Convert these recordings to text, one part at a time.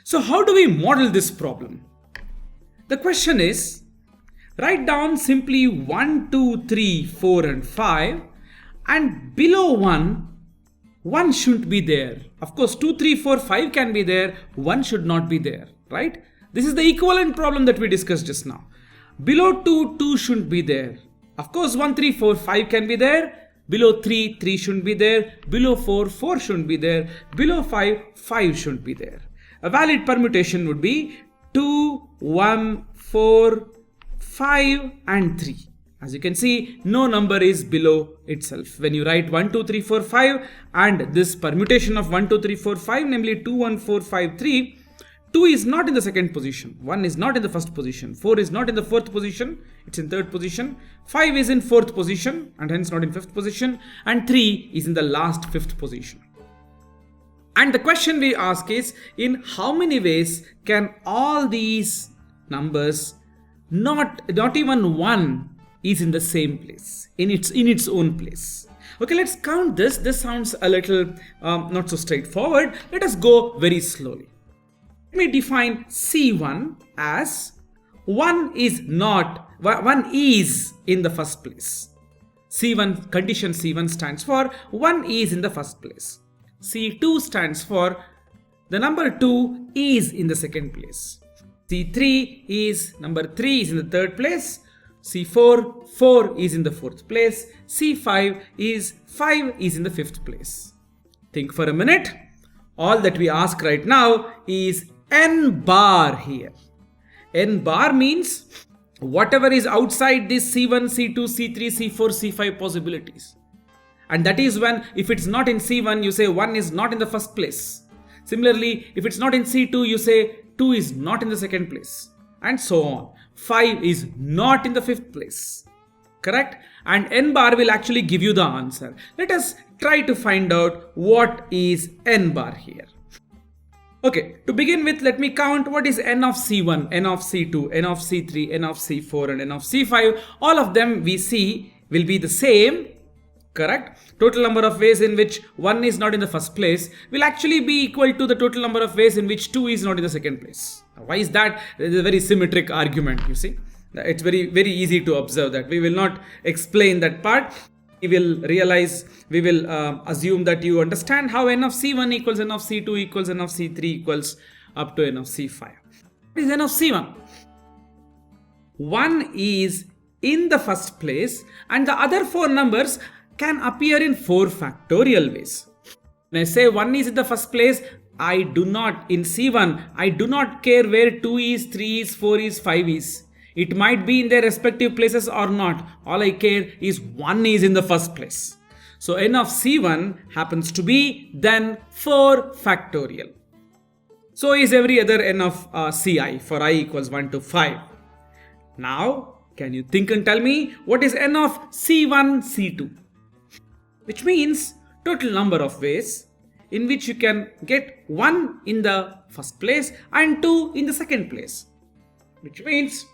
So how do we model this problem? The question is, write down simply 1, 2, 3, 4 and 5, and below 1 shouldn't be there. Of course 2, 3, 4, 5 can be there, 1 should not be there, right? This is the equivalent problem that we discussed just now. Below 2 shouldn't be there. Of course 1, 3, 4, 5 can be there. Below 3 shouldn't be there. Below 4 shouldn't be there. Below 5 shouldn't be there. A valid permutation would be 2, 1, 4, 5 and 3. As you can see, no number is below itself. When you write 1, 2, 3, 4, 5 and this permutation of 1, 2, 3, 4, 5, namely 2, 1, 4, 5, 3, 2 is not in the second position, 1 is not in the first position, 4 is not in the fourth position, it's in third position, 5 is in fourth position and hence not in fifth position, and 3 is in the last fifth position. And the question we ask is, in how many ways can all these numbers, not even 1 is in the same place, in its own place. Okay, let's count this. This sounds a little not so straightforward. Let us go very slowly. Let me define C1 as 1 is in the first place. C1, condition C1 stands for 1 is in the first place. C2 stands for the number 2 is in the second place. C3 is number 3 is in the third place. C4, 4 is in the fourth place. C5 is 5 is in the fifth place. Think for a minute. All that we ask right now is n bar here. N bar means whatever is outside this C1, C2, C3, C4, C5 possibilities. And that is when, if it's not in C1, you say 1 is not in the first place. Similarly, if it's not in C2, you say 2 is not in the second place. And so on. 5 is not in the fifth place. Correct? And n bar will actually give you the answer. Let us try to find out what is n bar here. Okay, to begin with, let me count what is n of C1, n of C2, n of C3, n of C4 and n of C5. All of them we see will be the same. Correct? Total number of ways in which 1 is not in the first place will actually be equal to the total number of ways in which 2 is not in the second place. Why is that? It is a very symmetric argument, you see. It's very, very easy to observe that. We will not explain that part. We will assume that you understand how n of C1 equals n of C2 equals n of C3 equals up to n of C5. What is n of C1? 1 is in the first place and the other 4 numbers can appear in 4 factorial ways. When I say 1 is in the first place, in C1, I do not care where 2 is, 3 is, 4 is, 5 is. It might be in their respective places or not. All I care is 1 is in the first place. So n of C1 happens to be then 4 factorial. So is every other n of Ci for I equals 1 to 5. Now, can you think and tell me what is n of C1, C2? Which means total number of ways in which you can get 1 in the first place and 2 in the second place. Which means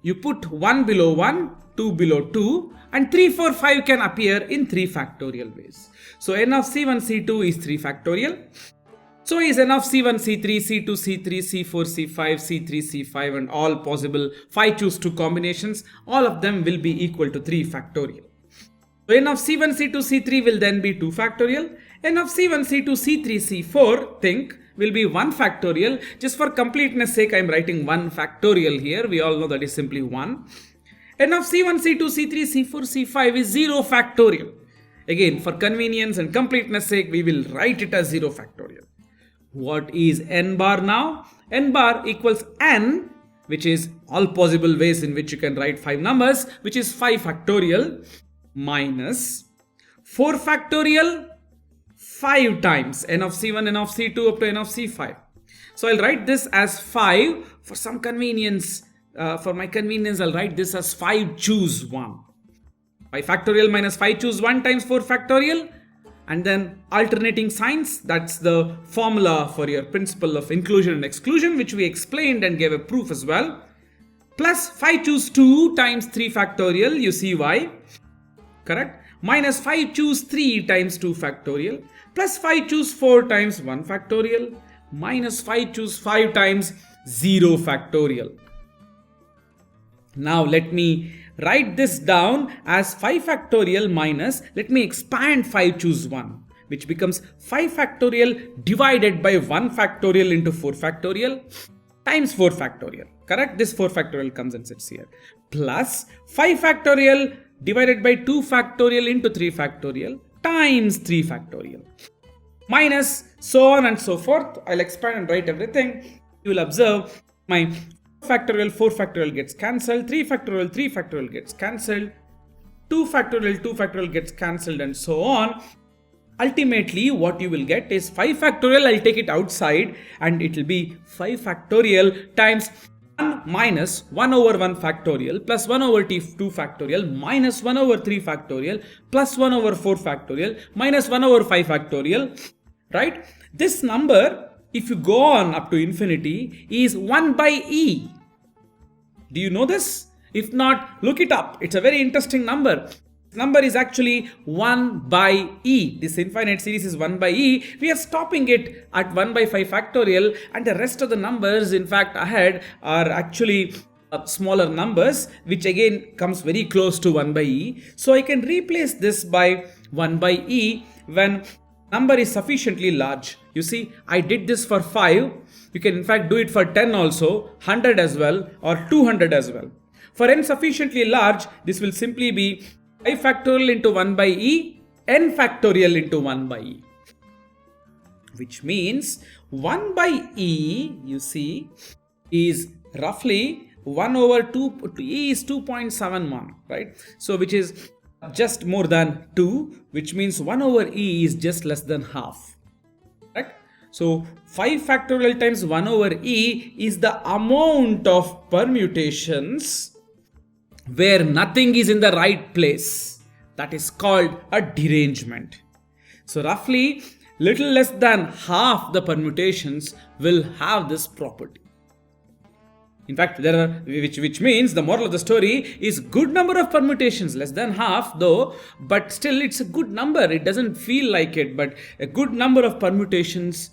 you put 1 below 1, 2 below 2 and 3, 4, 5 can appear in 3 factorial ways. So n of C1, C2 is 3 factorial. So is n of C1, C3, C2, C3, C4, C5, C3, C5 and all possible 5 choose 2 combinations. All of them will be equal to 3 factorial. So n of C1, C2, C3 will then be 2 factorial. N of C1, C2, C3, C4 will be 1 factorial. Just for completeness sake, I am writing 1 factorial here. We all know that is simply 1. N of C1, C2, C3, C4, C5 is 0 factorial. Again, for convenience and completeness sake, we will write it as 0 factorial. What is n bar now? N bar equals n, which is all possible ways in which you can write 5 numbers, which is 5 factorial minus 4 factorial 5 times n of C1, n of C2 up to n of C5. So I'll write this as 5 for some convenience. For my convenience, I'll write this as 5 choose 1. 5 factorial minus 5 choose 1 times 4 factorial. And then alternating signs, that's the formula for your principle of inclusion and exclusion, which we explained and gave a proof as well. Plus 5 choose 2 times 3 factorial, you see why. Correct? Minus 5 choose 3 times 2 factorial. Plus 5 choose 4 times 1 factorial. minus 5 choose 5 times 0 factorial. Now let me write this down as 5 factorial minus, let me expand 5 choose 1, which becomes 5 factorial divided by 1 factorial into 4 factorial times 4 factorial. Correct? This 4 factorial comes and sits here. Plus 5 factorial divided by 2 factorial into 3 factorial times 3 factorial. Minus so on and so forth. I'll expand and write everything. You will observe my factorial 4 factorial gets cancelled, 3 factorial gets cancelled, 2 factorial gets cancelled, and so on. Ultimately what you will get is 5 factorial. I'll take it outside and it will be 5 factorial times 1 minus 1 over 1 factorial plus 1 over 2 factorial minus 1 over 3 factorial plus 1 over 4 factorial minus 1 over 5 factorial. Right? This number, if you go on up to infinity, is 1 by e. Do you know this? If not, look it up. It's a very interesting number. This number is actually 1 by e. This infinite series is 1 by e. We are stopping it at 1 by 5 factorial, and the rest of the numbers, in fact, ahead are actually smaller numbers, which again comes very close to 1 by e. So I can replace this by 1 by e when number is sufficiently large. You see, I did this for 5. You can in fact do it for 10 also, 100 as well, or 200 as well. For n sufficiently large, this will simply be 5 factorial into 1 by e, n factorial into 1 by e. Which means 1 by e, you see, is roughly 1 over 2, e is 2.71, right? So which is just more than 2, which means 1 over e is just less than half. Right? So 5 factorial times 1 over e is the amount of permutations where nothing is in the right place. That is called a derangement. So roughly little less than half the permutations will have this property. In fact, there are, which means the moral of the story is good number of permutations, less than half though, but still it's a good number. It doesn't feel like it, but a good number of permutations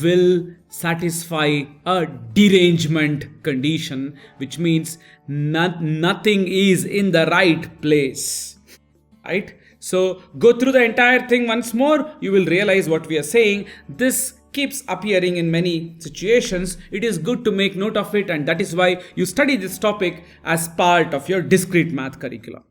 will satisfy a derangement condition, which means nothing is in the right place. Right? So go through the entire thing once more. You will realize what we are saying. This keeps appearing in many situations. It is good to make note of it, and that is why you study this topic as part of your discrete math curriculum.